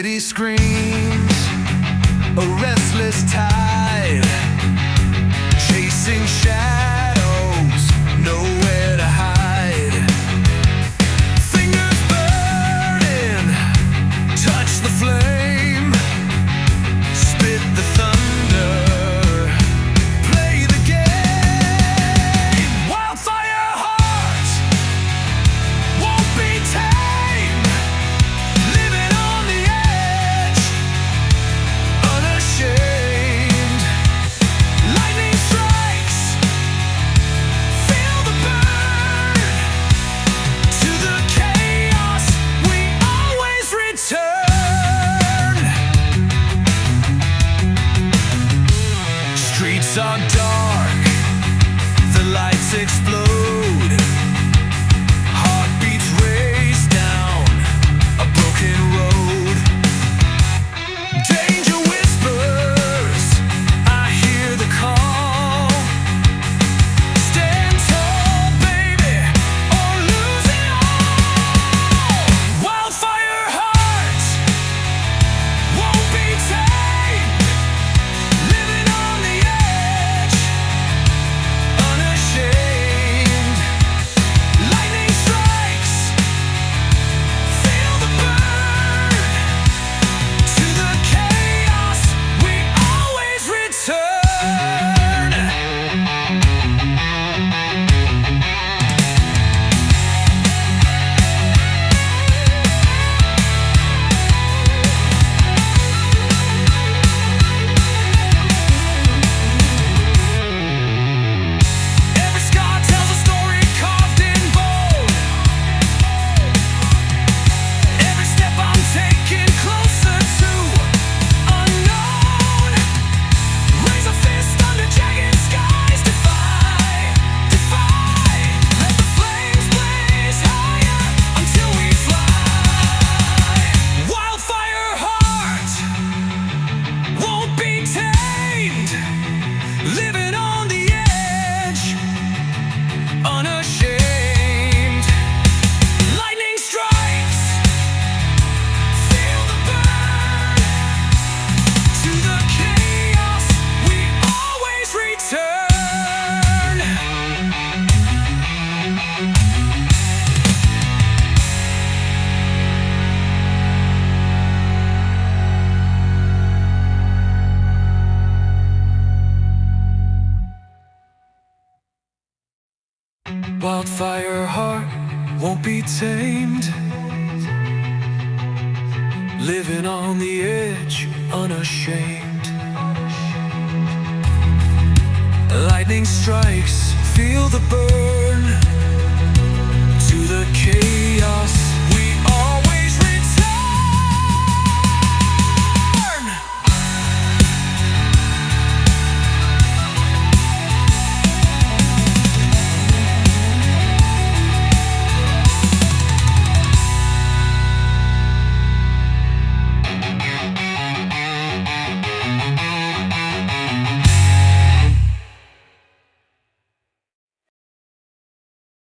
city screams, a restless tide, chasing shadows, nowhere to hide. Fingers burning, touch the flame, spit the thunder, play the game. Wildfire heart won't be tamed, living on the edge, unashamed. Lightning strikes, feel the burn. To the chaos we always return. Streets are dark, the lights explode, heartbeats race down a broken road. Danger whispers, I hear the call. Stand tall, baby, or lose it all. Wildfire heart won't be tamed, living on the edge, unashamed. Lightning strikes, feel the burn. To the chaos we always return. Every scar tells a story carved in bone. Every step I'm taking closer to unknown. Raise a fist under jagged skies. Defy, defy. Let the flames blaze higher until we fly. Wildfire heart won't be tamed, living on the edge, unashamed. Lightning strikes, feel the burn. To the chaos we always return. Wildfire heart won't be tamed, living on the edge, unashamed. Lightning strikes, feel the burn.